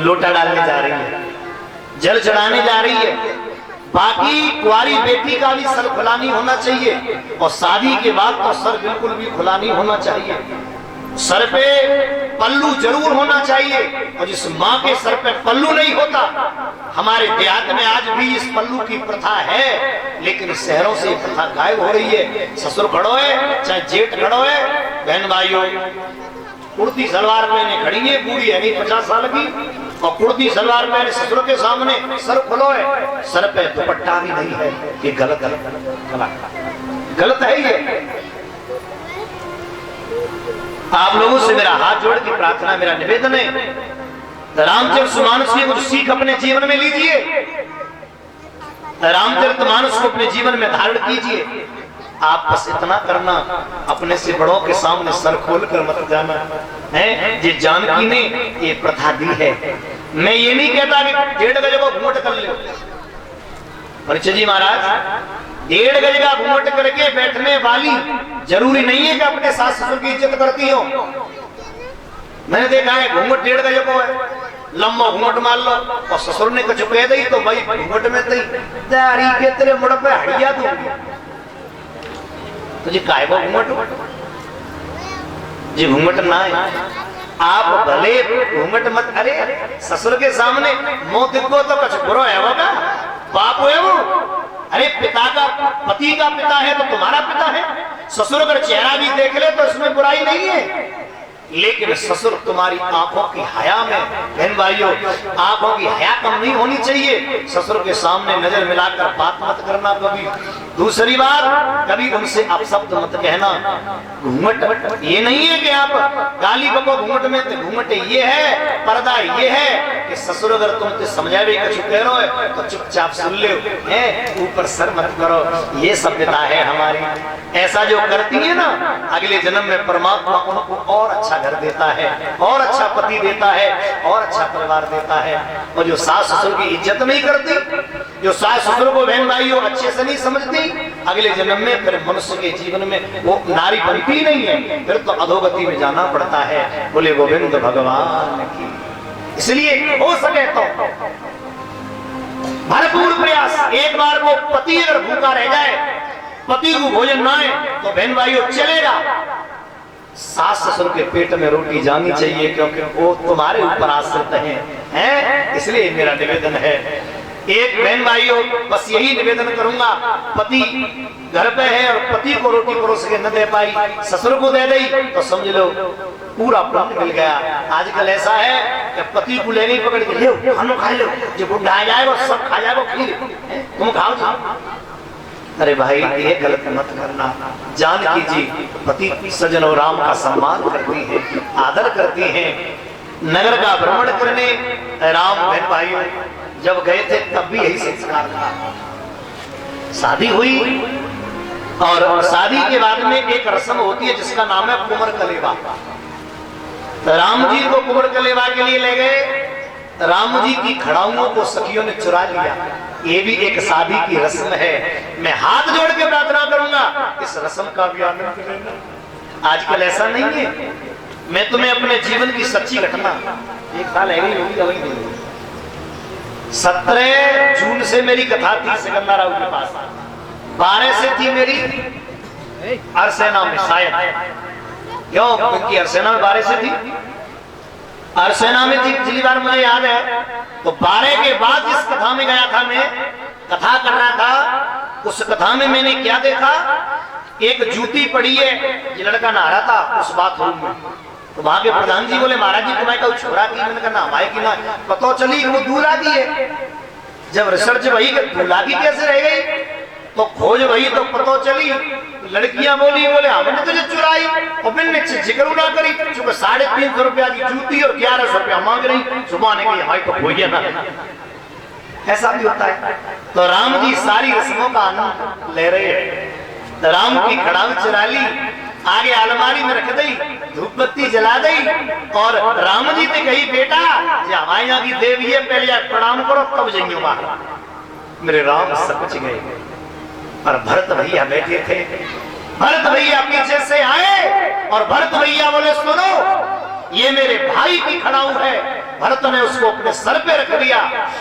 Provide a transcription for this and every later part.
लोटा डालने जा रही है, जल चढ़ाने जा रही है। बाकी कुंवारी बेटी का भी सर खुला नहीं होना चाहिए और शादी के बाद तो सर बिल्कुल भी खुला नहीं होना चाहिए। सर पे पल्लू जरूर होना चाहिए और जिस माँ के सर पे पल्लू नहीं होता, हमारे देहात में आज भी इस पल्लू की प्रथा है, लेकिन शहरों से प्रथा गायब हो रही है। ससुर खड़ो है चाहे जेठ खड़ो है, बहन भाइयों कुर्ती सलवार पहने खड़ी है, बूढ़ी है नहीं 50 साल की, और कुर्ती सलवार पहने ससुर के सामने सर खुलो है, सर पे दुपट्टा भी नहीं है। ये गलत है ये। आप लोगों से मेरा हाथ जोड़ के प्रार्थना, मेरा निवेदन है, रामचरितमानस की कुछ सीख अपने जीवन में लीजिए, रामचरितमानस को अपने जीवन में धारण कीजिए। आप बस इतना करना, अपने से बड़ों के सामने सर खोल कर मत जाना है। ये जानकी ने ये प्रथा दी है। मैं ये नहीं कहता कि 1.5 गज को घूंघट कर ले, परिचय जी महाराज 1.5 गज का घूंघट करके बैठने वाली जरूरी नहीं है कि अपने सास ससुर की इज्जत करती हो। मैंने देखा है घूंघट 1.5 गज को है, लंबा घूंघट मार लो और ससुर ने कुछ कह दी तो भाई घूंघट में तैयारी के तेरे मुड़ पे हड़िया दूंगी, तुझे काय को घूंघट जी घूंघट ना है। आप भले घूंघट मत, अरे ससुर के सामने मुंह दिखो तो कुछ बुरा है वो का बाप है वो। अरे पिता का, पति का पिता है तो तुम्हारा पिता है। ससुर अगर चेहरा भी देख ले तो इसमें बुराई नहीं है, लेकिन ससुर तुम्हारी आंखों की हया में, बहन भाइयों आंखों की हया कम नहीं होनी चाहिए। ससुर के सामने नजर मिलाकर बात मत करना कभी। दूसरी बात, कभी उनसे अपशब्द मत कहना। घूंघट ये नहीं है कि आप गाली बको घूंघट में, तो घूंघट ये है, पर्दा ये है कि ससुर अगर तुमसे समझावे कुछ कह रहे हो तो चुपचाप सुन ले, ऊपर सर मत करो। ये सभ्यता है हमारी। ऐसा जो करती है ना, अगले जन्म में परमात्मा उनको और अच्छा घर देता है, और अच्छा पति देता है, और अच्छा परिवार देता है। और जो सास ससुर की इज्जत नहीं करती, जो सास ससुर को बहन भाइयों अच्छे से नहीं समझती, अगले जन्म में फिर मनुष्य के जीवन में वो नारी बनती नहीं है, फिर तो अधोगति में जाना पड़ता है। बोले गोविंद भगवान की। इसलिए हो सके तो भरपूर प्रयास। एक बार वो पति अगर भूखा रह जाए, पति को भोजन ना आए तो बहन भाइयों चलेगा, सास ससुर के पेट में रोटी जानी चाहिए, क्योंकि वो तुम्हारे ऊपर आश्रित हैं। इसलिए मेरा निवेदन है, एक बहन भाइयों बस यही निवेदन करूंगा, पति घर पे है और पति को रोटी परोस के न दे पाई, ससुर को दे दी तो समझ लो पूरा पुण्य मिल गया। आजकल ऐसा है कि पति को लेने पकड़ के लो खानो खा लो, जो बुढ़ा आ जाएगा सब खा जाएगा, खीर तुम खाओ जाओ। अरे भाई ये गलत मत करना। जानकी जी पति सजन और राम का सम्मान करती है, आदर करती हैं। नगर का भ्रमण करने राम बहन भाइयों जब गए थे तब भी यही संस्कार था। शादी हुई और शादी के बाद में एक रस्म होती है जिसका नाम है कुंवर कलेवा। राम जी को कुंवर कलेवा के लिए ले गए, राम जी की खड़ाउओं को सखियों ने चुरा लिया। ये भी एक शादी की रस्म है। मैं हाथ जोड़ के प्रार्थना करूंगा इस रस्म का भी आनंद लेना। आजकल ऐसा नहीं है। मैं तुम्हें अपने जीवन की सच्ची घटना, 1 साल होगी 17 जून से मेरी कथा थी सिकंदर राव के पास, 12 से थी मेरी अरसेना में, शायद क्यों, क्योंकि अरसेना में 12 से थी, अरसेना में थी पिछली बार मुझे याद है। तो 12 के बाद जिस कथा में गया था, मैं कथा कर रहा था, उस कथा में मैंने क्या देखा, एक जूती पड़ी है, ये लड़का नहा रहा था उस बाथरूम में, तो वहां के प्रधान जी बोले महाराज जी तुम्हारे का छोरा की, मैंने कहा नहाए की ना, पता चली वो दूल्हा की है। जब रिसर्च वही दूल्हा की कैसे रह गई, तो खोज वही तो पता चली, लड़कियां बोली बोले हमने तुझे चुराई, और मैंने जिक्र ना करी, चूंकि 350 रुपया की जूती और 1100 रुपया मांग रही, सुबह ने कही हमारी तो खोइए ना। ऐसा भी होता है। तो राम जी सारी रस्मों का आनंद ले रहे हैं। राम की खड़ाऊ चुरा ली, आगे अलमारी में रख दी, धूप बत्ती जला दी, और राम जी ने कही बेटा हमारे यहाँ की देवी है, पहले प्रणाम करो तब जाइयो बाहर। मेरे राम समझ गए, और भरत भैया बैठे थे, भरत भैया पीछे से आए और भरत भैया बोले सुनो ये मेरे भाई की खड़ाऊ है। भरत ने उसको अपने सर पे रख दिया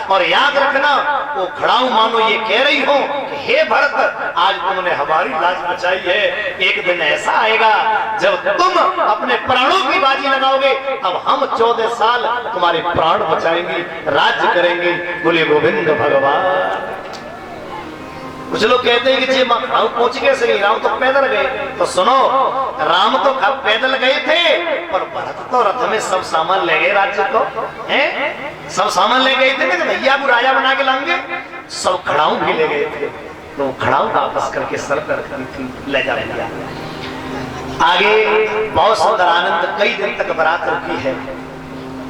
और याद रखना वो खड़ाऊ मानो ये कह रही हो कि हे भरत, आज तुमने हमारी लाज बचाई है, एक दिन ऐसा आएगा जब तुम अपने प्राणों की बाजी लगाओगे, अब हम 14 साल तुम्हारे प्राण बचाएंगे, राज्य करेंगे। बोले गोविंद भगवान। कुछ लोग कहते हैं कि जी राम पहुंच गए सही, राम तो पैदल गए। तो सुनो, राम तो पैदल गए थे पर भरत तो रथ में सब सामान ले गए राज्य को, हैं? सब सामान ले गए थे ना, भैया को राजा बना के लाएंगे, सब खड़ाऊ भी ले गए थे। तो खड़ाऊ वापस करके सर पर ले जा दिया। आगे बहुत सुंदर आनंद कई दिन तक बारात रुकी है।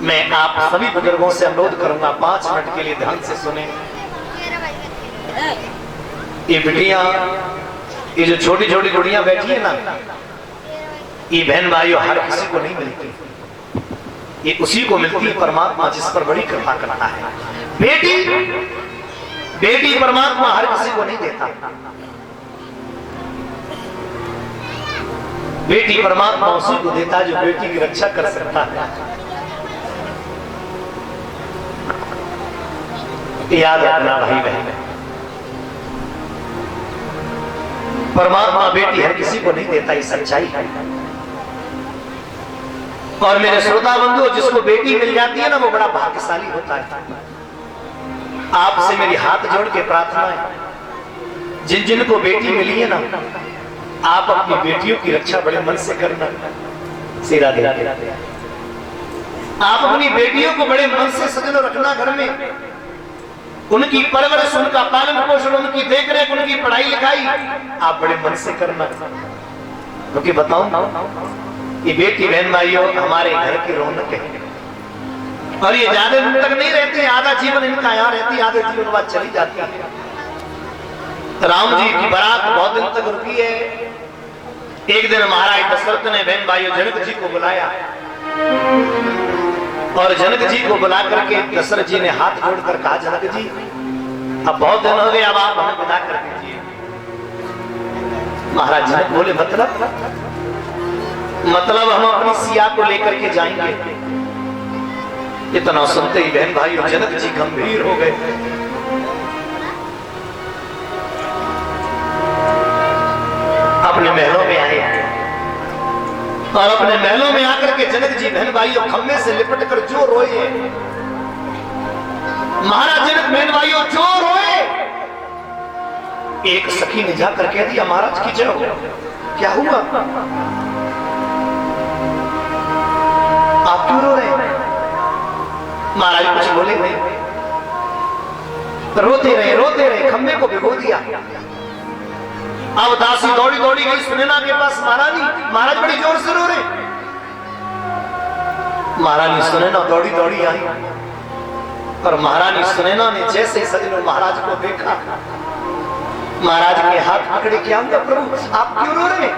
मैं आप सभी बुजुर्गों से अनुरोध करूंगा 5 मिनट के लिए ध्यान से सुने। ये बिटियां, ये जो छोटी छोटी गुड़ियां बैठी है ना, ये बहन भाइयों हर किसी को नहीं मिलती, ये उसी को मिलती है परमात्मा जिस पर बड़ी कृपा करता है। बेटी परमात्मा हर किसी को नहीं देता। बेटी परमात्मा उसी को देता है जो बेटी की रक्षा कर सकता है। याद रखना भाई बहन, परमात्मा बेटी हर किसी को नहीं देता, ये सच्चाई है। और मेरे श्रोता बंधु, जिसको बेटी मिल जाती है ना वो बड़ा भाग्यशाली होता है। आपसे मेरी हाथ जोड़ के प्रार्थना है, जिन जिनको बेटी मिली है ना, आप अपनी बेटियों की रक्षा बड़े मन से करना। सीधा दे आप अपनी बेटियों को बड़े मन से सजनो रखना घर में, उनकी परवरिश, उनका पालन पोषण, उनकी देखरेख, उनकी पढ़ाई लिखाई आप बड़े मन से करना। क्योंकि बताऊं, ये बेटी बहन भाइयों हमारे घर की रौनक है। और ये ज्यादा दिन तक नहीं रहते, आधा जीवन इनका यहाँ रहती, आधे जीवन बाद चली जाती है। राम जी की बारात बहुत दिन तक रुकी है। एक दिन महाराज दशरथ ने बहन भाइयों जनक जी को बुलाया और जनक जी को बुला करके दशरथ जी ने हाथ जोड़कर कहा, जनक जी अब बहुत दिन हो गए, अब आप हमें विदा कर दीजिए। महाराज जनक बोले मतलब हम अपनी सिया को लेकर के जाएंगे। इतना सुनते ही बहन भाइयों जनक जी गंभीर हो गए। अपने महलों में आए और अपने महलों में आकर के जनक जी बहन भाइयों खम्भे से लिपट कर जो रोए। महाराज जनक बहन भाइयों जो रोए, एक सखी ने जाकर कह दिया, महाराज की जय हो, क्या हुआ, आप क्यों रो रहे? महाराज कुछ बोले नहीं, रोते रहे, खम्भे को भिगो दिया। अब दासी दौड़ी दौड़ी गई सुनैना के पास, महाराज बड़ी जोर से रो रहे। महारानी सुनैना दौड़ी दौड़ी आई और महारानी सुनैना ने जैसे सजनों महाराज को देखा, महाराज के हाथ पकड़े, क्या हुआ प्रभु आप क्यों रो रहे?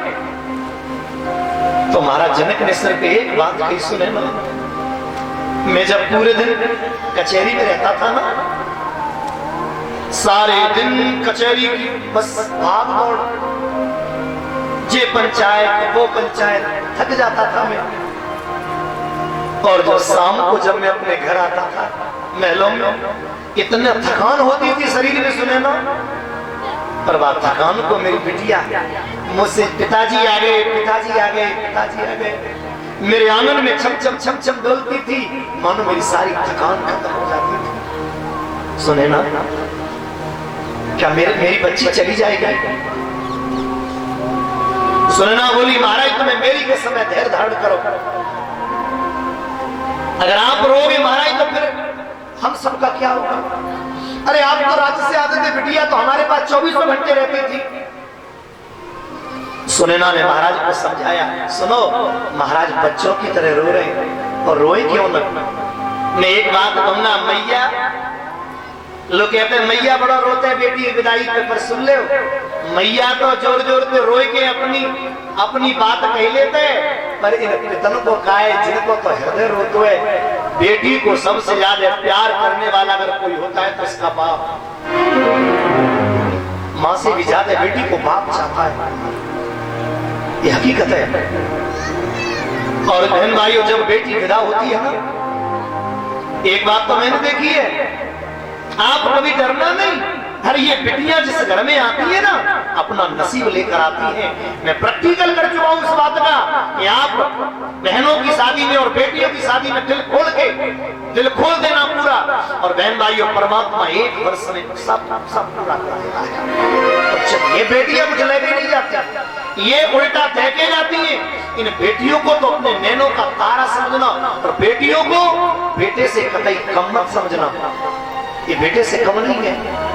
तो महाराज जनक ने सिर्फ एक बात कही, सुनैना मैं जब पूरे दिन कचहरी में रहता था ना, सारे दिन कचहरी की बस भाग दौड़, ये पंचायत वो पंचायत, थक जाता था मैं। और जो शाम को जब मैं अपने घर आता था महलों में, इतने थकान होती थी शरीर में सुनैना, पर बात थकान को मेरी बिटिया मुझसे पिताजी आ गए, पिताजी आ गए, पिताजी आ गए, मेरे आंगन में छम छम डोलती थी, मानो मेरी सारी थकान खत्म हो जाती थी। सुनैना क्या मेरी बच्ची चली जाएगी? सुनैना बोली, महाराज तुम्हें मेरी के समय धैर्य धारण करो, अगर आप रोगे महाराज तो फिर हम सबका क्या होगा? अरे आप तो राज्य से आते थे, बिटिया तो हमारे पास 24 घंटे रहती थी। सुनैना ने महाराज को समझाया, सुनो महाराज बच्चों की तरह रो रहे, और रोए क्यों न? मैं एक बात कहूंगा, मैया लोग कहते हैं मैया बड़ा रोते हैं बेटी की विदाई पे, पर सुन ले मैया तो जोर जोर पे रोए के अपनी बात कह लेते, पर इन पितन को काहे जिनको तो हृदय रोते है। बेटी को सबसे ज्यादा प्यार करने वाला अगर कोई होता है तो उसका बाप, माँ से भी ज्यादा बेटी को बाप चाहता है, ये हकीकत है। और बहन भाइयों, जब बेटी विदा होती है ना, एक बात तो मैंने देखी है, आप कभी डरना नहीं। हर ये बेटियां जिस घर में आती है ना, अपना नसीब लेकर आती हैं। मैं प्रैक्टिकल कर चुका हूं इस बात का कि आप बहनों की शादी में और बेटियों की शादी में दिल खोल देना पूरा। और बहन भाइयों, परमात्मा एक वर्ष में सब पूरा कर देता है। और जब ये बेटियां कुछ लेके नहीं जाती, ये उल्टा तहके जाती हैं। इन बेटियों को तो अपने नैनों का तारा समझना, और बेटियों को बेटे से कतई कम मत समझना। ये बेटे से कम नहीं है।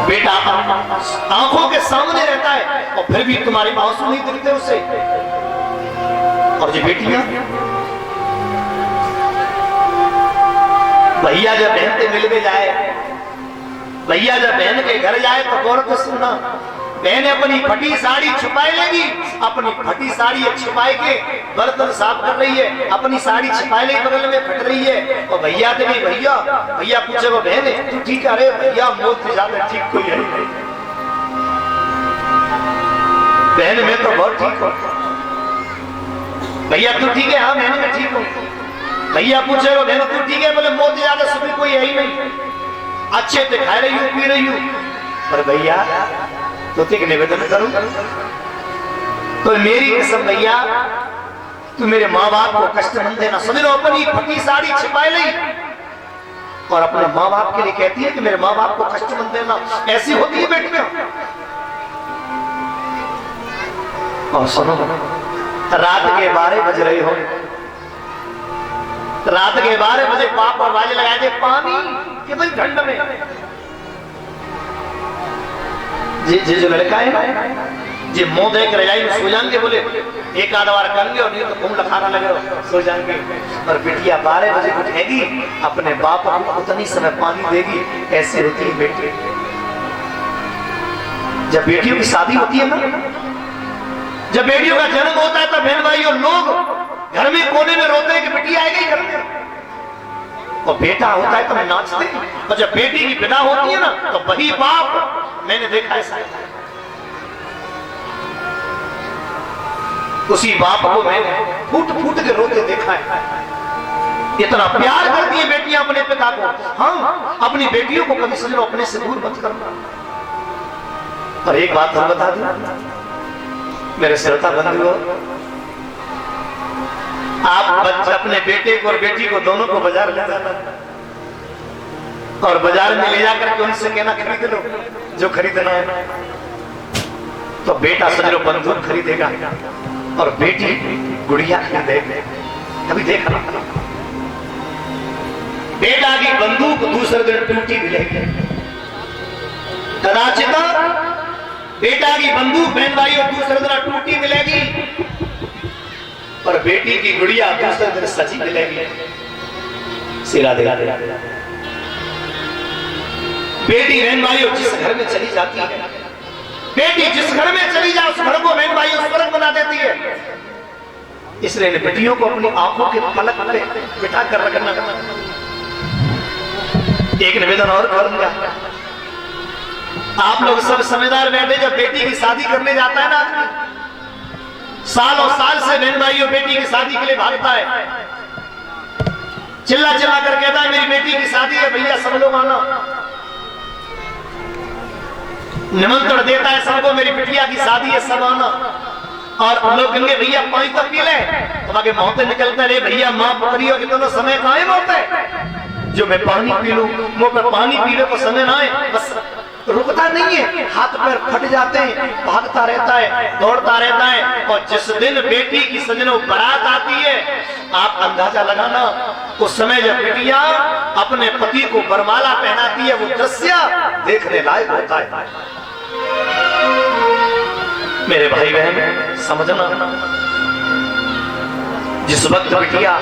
बेटा आंखों के सामने रहता है और फिर भी तुम्हारे आंसू नहीं दिखते उसे। और जो बेटियां, भैया जब बहन से मिलने जाए, भैया जब बहन के घर जाए तो गौर से सुनना, बहन अपनी फटी साड़ी छुपाए लेगी, अपनी फटी साड़ी छुपाए के बर्तन साफ कर रही है, अपनी साड़ी छुपाए ले बगल में फट रही है। और भैया तो नहीं, भैया पूछे वो बहन तू ठीक है? अरे भैया मौत से ज्यादा ठीक कोई है नहीं, बहन मैं तो बहुत ठीक हूँ। भैया तू ठीक है? हाँ बहन मैं ठीक हूँ। भैया पूछे वो बहन तू ठीक है? बोले मौत से ज्यादा सुखी कोई है ही नहीं, अच्छे से खा रही हूँ, पी रही हूँ। पर भैया तो ठीक निवेदन करूं, तो मेरी कसम भैया, तू मेरे माँ बाप को कष्ट मत देना। समझ लो, अपनी फटी साड़ी छिपाए ली और अपने माँ बाप के लिए कहती है कि मेरे माँ बाप को कष्ट मत देना। ऐसी होती है बेटियां। और सुनो, रात के 12 बज रहे हो, रात के 12 बजे पाप और बाजे लगाए थे पानी के भाई ठंड में। जी जो लड़का है जी मुंह देख रजाई में सो जाएंगे, बोले एक आध बार करेंगे और नहीं तो घूम लखाना लगे सो जाएंगे। और बिटिया 12 बजे उठेगी, अपने बाप को उतनी समय पानी देगी। ऐसे होती है बेटी। जब बेटियों की शादी होती है ना, जब बेटियों का जन्म होता है, तब बहन भाइयों लोग घर में कोने में रोते हैं कि बेटी आएगी घर में। और बेटा होता है तो नाचते। और जब बेटी की विदा होती है ना, तो वही बाप, मैंने देखा ऐसा, उसी बाप को मैंने फूट फूट के रोते देखा है। इतना प्यार करती है बेटियां अपने पिता को। हाँ, अपनी बेटियों को कभी समझो अपने से दूर मत करना। और एक बात हम बता दूं मेरे श्रोता बंधुओं, आप बच्चे अपने बेटे को और बेटी को दोनों को बाजार ले जाना और बाजार में ले जाकर के उनसे कहना खरीद लो जो खरीदना है। तो बेटा समझ लो बंदूक खरीदेगा और बेटी गुड़िया खरीदेगी। कभी देखा बेटा की बंदूक दूसरे दिन टूटी मिलेगी। कदाचित बेटा की बंदूक बहन भाइयों दूसरे दिन टूटी मिलेगी और बेटी की गुड़िया दूसरे दिन सजी मिलेगी। सिरा दे बेटी बहन भाइयों जिस घर में चली जाती है, बेटी जिस घर में चली जाए उस घर को बहन भाइयों स्वर्ग बना देती है। इसलिए बेटियों को अपनी आंखों के पलक पे बिठा कर रखना। एक निवेदन और करूंगा, आप लोग सब समझदार बैठे, जब बेटी की शादी करने जाता है ना, साल और साल से बहन भाइयों बेटी की शादी के लिए भागता है, चिल्ला चिल्ला कर कहता है मेरी बेटी की शादी है भैया सब लोग आना, निमंत्रण देता है सबको मेरी बिटिया की शादी है सब आना। और लोग कहेंगे भैया पानी तो पी ले, तो आगे मौतें निकलते रहे भैया माँ पुत्रियों के दोनों समय कायम होते हैं। जो मैं पानी पी लूं मुंह पर पानी पी ले तो समय ना आए, बस रुकता नहीं है, हाथ पैर फट जाते हैं, भागता रहता है, दौड़ता रहता है। और जिस दिन बेटी की सजनों बारात आती है, आप अंदाजा लगाना उस समय जब बेटियां अपने पति को वरमाला पहनाती है, वो दृश्य देखने लायक होता है। मेरे भाई बहन समझना, जिस वक्त बिटिया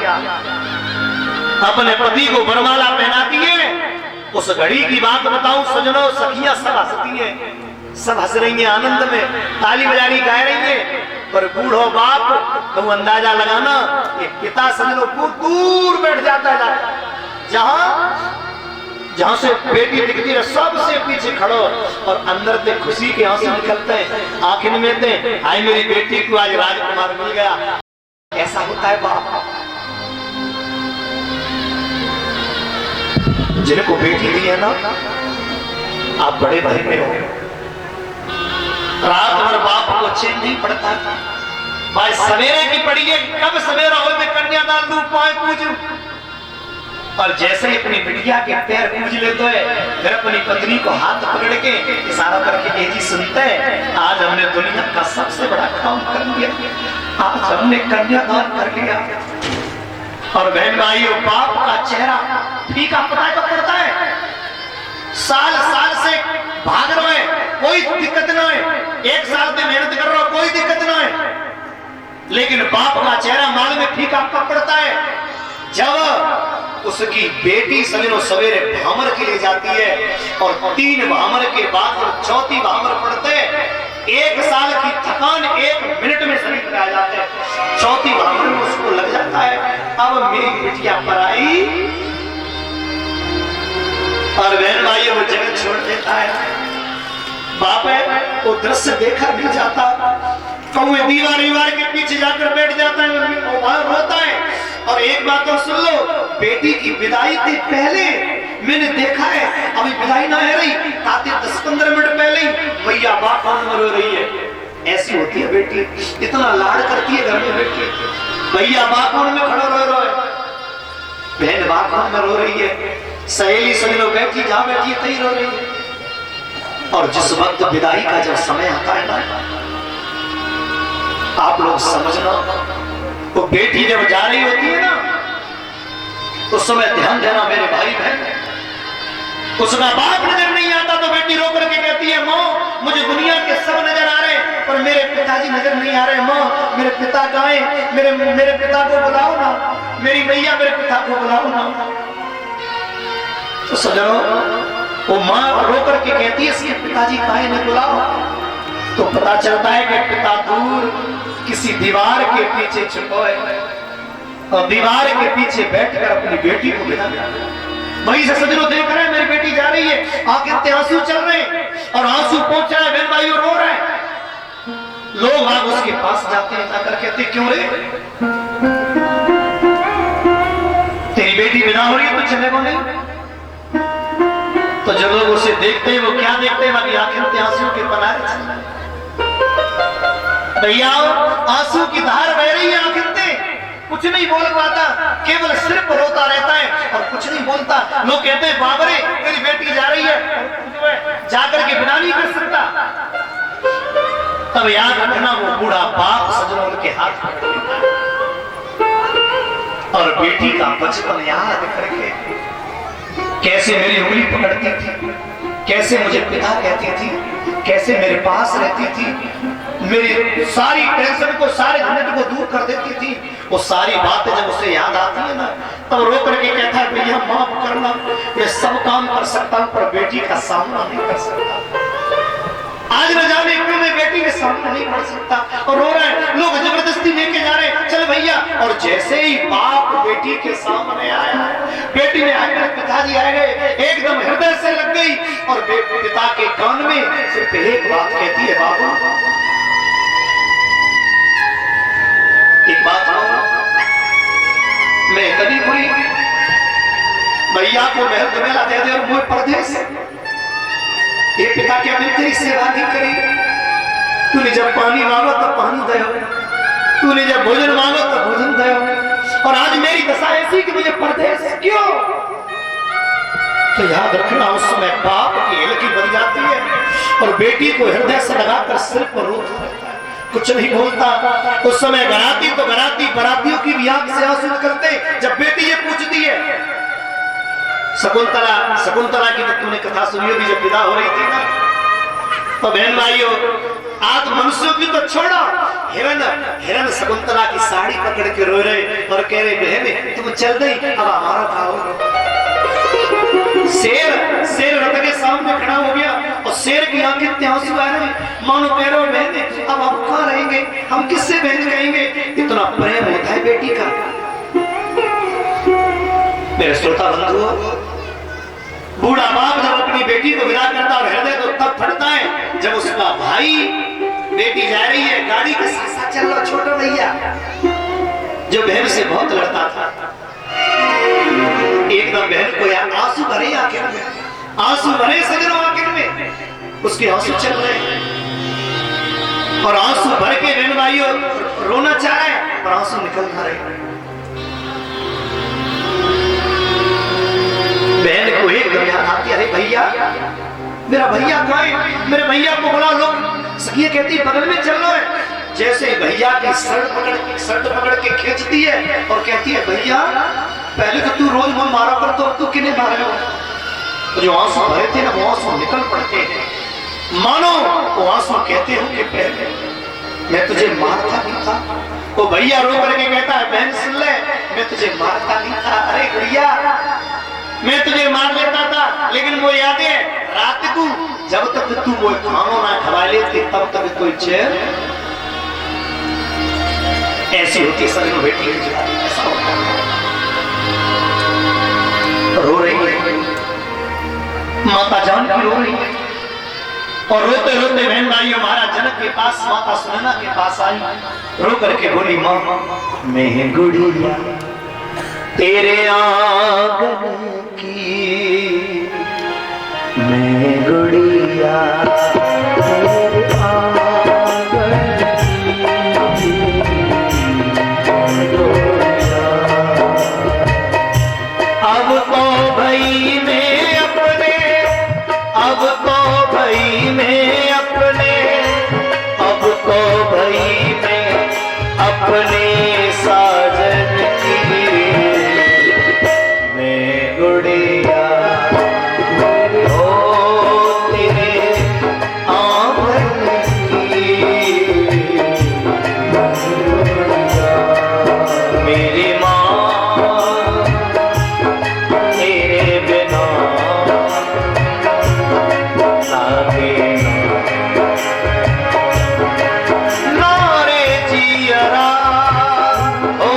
अपने पति को वरमाला पहनाती है, उस घड़ी की बात बताऊं सजनों, सखियां सब हंसती हैं, सब हंस रही हैं, आनंद में ताली बजारी गा रही हैं। पर बूढ़ो बाप तो अंदाजा लगाना, एक पिता सजनों दूर बैठ जाता है, जहां से बेटी दिखती है सबसे पीछे खड़ो और अंदर से खुशी के आंसू निकलते हैं, आखिर में थे हाय मेरी बेटी को आज राजकुमार मिल गया। ऐसा होता है बाप, जिनको बेटी दी है ना, आप बड़े भाई में हो। रात भर बाप को चैन नहीं पड़ता, भाई सवेरे की पड़ी है, कब सवेरा हो मैं कन्यादान लूं पाए पूजूं। और जैसे ही अपनी बिटिया के पैर पूज लेते हैं, फिर अपनी पत्नी को हाथ पकड़ के इशारा करके जी सुनते हैं, आज हमने दुनिया का सबसे बड़ा काम कर लिया, आज हमने कन्यादान कर लिया। और बहन भाइयों, बाप का चेहरा फीका पता कब पड़ता है? साल साल से भाग रहे हैं, कोई दिक्कत ना है, एक साल से मेहनत कर रहे हो, कोई दिक्कत ना है, लेकिन बाप का चेहरा माल में फीका कब पड़ता है? जब उसकी बेटी सवेरे सवेरे भामर के लिए जाती है और 3 भामर के बाद जब 4थी भामर पड़ते हैं, 1 साल की थकान 1 मिनट में शरीर में आ जाते हैं, 4थी भामर में उसको लग जाता है अब मेरी बिटिया पर आई। और बहन भाई वो जगह छोड़ देता है, बाप है वो दृश्य देखा भी जाता, कौए दीवार के पीछे जाकर बैठ जाता है, वो बाहर रोता है। और एक बात तो सुन लो, बेटी की विदाई से पहले मैंने देखा है, अभी विदाई ना है रही, आते 10-15 मिनट पहले ही भैया बाप रो रही है। ऐसी होती है बेटी, इतना लाड करती है घर में बेटी, भैया बाप में खड़ा रो है, बहन बाप में रो रही है, सहेली सभी लोग बैठी जहां बैठी है तही रो रही है। और जिस वक्त विदाई का जब समय आता है ना, आप लोग समझना, वो बेटी जब जा रही होती है ना, उस समय ध्यान देना मेरे भाई बहन, उसका बाप नजर नहीं आता तो बेटी रो करके कहती है, माँ मुझे दुनिया के सब नजर आ रहे हैं पर मेरे पिताजी नजर नहीं आ रहे, माँ मेरे पिता कहाँ हैं, मेरे पिता को बुलाओ ना, मेरी मैया मेरे पिता को बुलाओ ना। तो सजनो, वो माँ रो करके कहती है इसके पिताजी कहाँ हैं, बुलाओ। तो पता चलता है कि पिता दूर किसी दीवार के पीछे छुपा है और दीवार के पीछे बैठकर अपनी बेटी को बिना वहीं से सजनों देख रहे हैं मेरी बेटी जा रही है, आंखें आंसू चल रहे हैं और आंसू पहुंच रहा है, बहन भाई रो रहे हैं। लोग आग उसके पास जाते हैं, जाकर कहते क्यों रे, तेरी बेटी बिना हो रही है तो चले बोले। तो जब लोग उसे देखते हैं, वो क्या देखते हैं, बाकी आंखें आंसू के बनाए, भैया आंसू की धार बह रही है, आखिर कुछ नहीं बोल पाता, केवल सिर्फ रोता रहता है और कुछ नहीं बोलता। लोग कहते हैं बाबरे तेरी बेटी जा रही है, जाकर के बिना नहीं कर सकता। तब याद रखना वो बूढ़ा बाप सजनों उनके हाथ और बेटी का बचपन याद करके कैसे मेरी उंगली पकड़ती थी, कैसे मुझे पिता कहती थी, कैसे मेरे पास रहती थी, मेरी सारी टेंशन को सारे झंझट को दूर कर देती थी। वो सारी बातें जब उसे याद आती है ना, तब रो करके कहता है भैया माफ करना, मैं सब काम कर सकता हूँ पर बेटी का सामना नहीं कर सकता। आज न जाने क्यों मैं बेटी के सामने नहीं पढ़ सकता और रो रहे हैं, लोग जबरदस्ती लेके जा रहे हैं, चल भैया। और जैसे ही बाप बेटी के सामने आया, बेटी ने आकर पिताजी आए गए, एकदम हृदय से लग गई और पिता के कान में सिर्फ एक बात कहती है, बाबू एक बात मैं कभी कोई भैया को महल दुमेला दे दे और वो परदेश, ये पिता क्या मैंने तेरी सेवा नहीं करी, तूने जब पानी मांगो तो पानी दे, तूने जब भोजन मांगो तो भोजन दे, और आज मेरी दशा ऐसी कि मुझे परदेश क्यों। तो याद रखना उस समय बाप की हिलकी बन जाती है और बेटी को हृदय से लगाकर सिर पर रोता है, कुछ नहीं बोलता। उस समय घराती तो घराती बरातियों की भी आंख से आंसू निकलते जब बेटी ये पूछती है, शकुंतला की तो तूने कथा सुनी होगी जब विदा हो रही थी ना, तो बहन भाइयों आज मनुष्यों की तो छोड़ो, हिरण शकुंतला की साड़ी पकड़ के रो रहे और कह रहे बहन तुम चल गई अब हमारा खाओ। शेर रथ के सामने खड़ा हो गया और शेर की आंखें आंसू आ रहे, मानो कह रहे बहन अब हम कहाँ रहेंगे, हम किससे बहन कहेंगे, इतना प्रेम होता है बेटी का। मेरे श्रोता बंधुओं, बूढ़ा बाप जब अपनी बेटी को विदा करता और हृदय तो तब फटता है जब उसका भाई, बेटी जा रही है गाड़ी के साथ साथ चल रहा छोटा भैया जो बहन से बहुत लड़ता था, एकदम बहन को यार आंसू भरे आंखें में, आंसू भरे सजनों आंखें में, उसके आंसू चल रहे हैं और आंसू भर के बहन भाइयों रोना चाह रहे हैं और आंसू निकल ना रहे। बहन को एकदम याद आती, अरे भैया मेरा भैया कहाँ है, मेरे भैया को बुला लो। सखिया कहती बगल में चल लो है। जैसे भैया की शर्ट पकड़ के खींचती है और कहती है भैया पहले तो तू रोज मन मारा कर, तो अब तू किन्हें मारे हो। तो जो आंसू भरे थे ना वो आंसू निकल पड़ते हैं, मानो वो आंसू कहते हो कि पहले मैं तुझे मारता नहीं था। वो भैया रो करके कहता है बहन सुन ले, मैं तुझे मारता नहीं था, अरे भैया मैं तुझे मार लेता था, लेकिन वो याद है रात को जब तक तू वो खानो ना खवा लेती तब तक कोई चैन। ऐसी होती सजनों बेटी, ऐसा होता है। रो रही है माता जान की, रो रही है और रोते रोते बहन भाइयों महाराज जनक के पास माता सुनैना के पास आई, रो करके बोली मां मैं गुड़िया तेरे आंगन की, मैं गुड़िया तेरे आंगन की, अब तो भई में अपने, अब तो भई में अपने, अब तो भई में अपने साजन की, मैं गुड़िया ओ तेरे आंगन की, मेरी माँ तेरे बिना लागे नारे जियरा, ओ